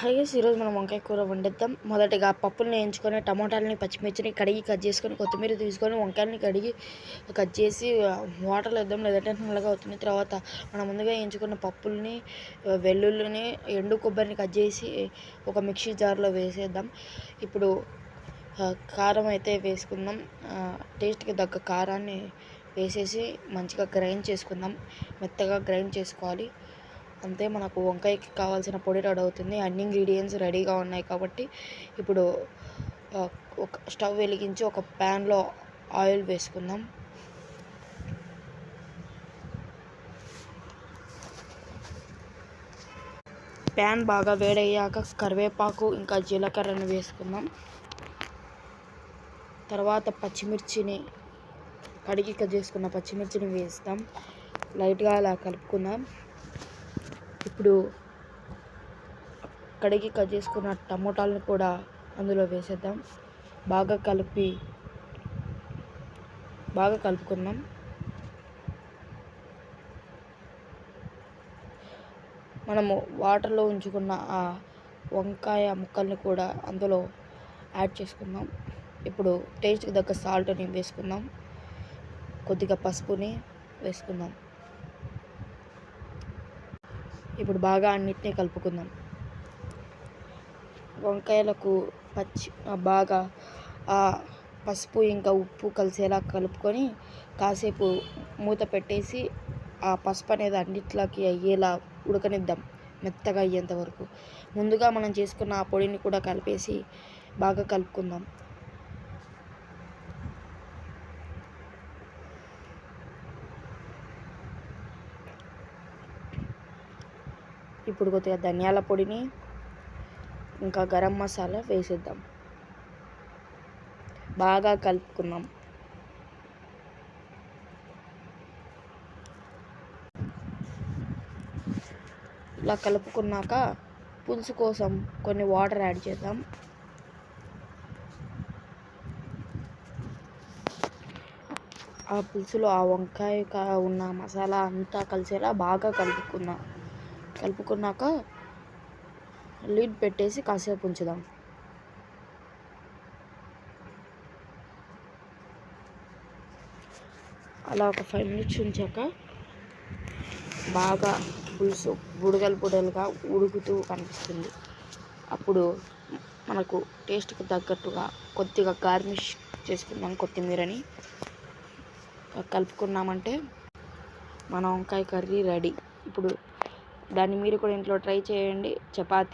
Hi guys, ఈరోజు మనం వంకాయ కూర వండిద్దాం. మొదటిగా పప్పులను వేయించుకొని, టమాటాలని, పచ్చిమిర్చిని కడిగి కట్ చేసుకొని, కొత్తిమీర తీసుకొని, వంకాయలని కడిగి కట్ చేసి వాటర్లో వేద్దాం, లేదంటే నల్లగా అవుతుంది. తర్వాత మనం ముందుగా వేయించుకున్న పప్పుల్ని, వెల్లుల్లిని, ఎండు కొబ్బరిని కట్ చేసి ఒక మిక్సీ జార్లో వేసేద్దాం. ఇప్పుడు కారం అయితే వేసుకుందాం. టేస్ట్కి తగ్గ కారాన్ని వేసేసి మంచిగా గ్రైండ్ చేసుకుందాం. మెత్తగా గ్రైండ్ చేసుకోవాలి. అంతే, మనకు వంకాయకి కావాల్సిన పొడి రెడీ అవుతుంది. అన్ని ఇంగ్రీడియంట్స్ రెడీగా ఉన్నాయి కాబట్టి ఇప్పుడు ఒక స్టవ్ వెలిగించి ఒక ప్యాన్లో ఆయిల్ వేసుకుందాం. ప్యాన్ బాగా వేడయ్యాక కరివేపాకు ఇంకా జీలకర్రను వేసుకుందాం. తర్వాత పచ్చిమిర్చిని కడిగి కట్ చేసుకున్న పచ్చిమిర్చిని వేస్తాం. లైట్గా అలా కలుపుకుందాం. ఇప్పుడు కడిగి కట్ చేసుకున్న టమోటాలను కూడా అందులో వేసేద్దాం. బాగా కలుపుకుందాం. మనము వాటర్లో ఉంచుకున్న ఆ వంకాయ ముక్కల్ని కూడా అందులో యాడ్ చేసుకుందాం. ఇప్పుడు టేస్ట్కి తగ్గ సాల్ట్ని వేసుకుందాం. కొద్దిగా పసుపుని వేసుకుందాం. ఇప్పుడు బాగా అన్నిటినీ కలుపుకుందాం. వంకాయలకు బాగా పసుపు ఇంకా ఉప్పు కలిసేలా కలుపుకొని కాసేపు మూత పెట్టేసి ఆ పసుపు అనేది అన్నిట్లోకి అయ్యేలా ఉడకనిద్దాం, మెత్తగా అయ్యేంత వరకు. ముందుగా మనం చేసుకున్న ఆ పొడిని కూడా కలిపేసి బాగా కలుపుకుందాం. ఇప్పుడు కొద్దిగా ధనియాల పొడిని ఇంకా గరం మసాలా వేసేద్దాం. బాగా కలుపుకుందాం. ఇలా కలుపుకున్నాక పులుసు కోసం కొన్ని వాటర్ యాడ్ చేద్దాం. ఆ పులుసులో ఆ వంకాయ ఉన్న మసాలా అంతా కలిసేలా బాగా కలుపుకున్నాక లిడ్ పెట్టేసి కాసేపు ఉంచుదాం. అలా ఒక 5 minutes ఉంచాక బాగా పులుసు బుడగలుగా ఉడుకుతూ కనిపిస్తుంది. అప్పుడు మనకు టేస్ట్కి తగ్గట్టుగా కొద్దిగా గార్నిష్ చేసుకుందాం. కొత్తిమీరని కలుపుకున్నామంటే మన వంకాయ కర్రీ రెడీ. ఇప్పుడు దాన్ని మీరు కూడా ఇంట్లో ట్రై చేయండి. చపాతీ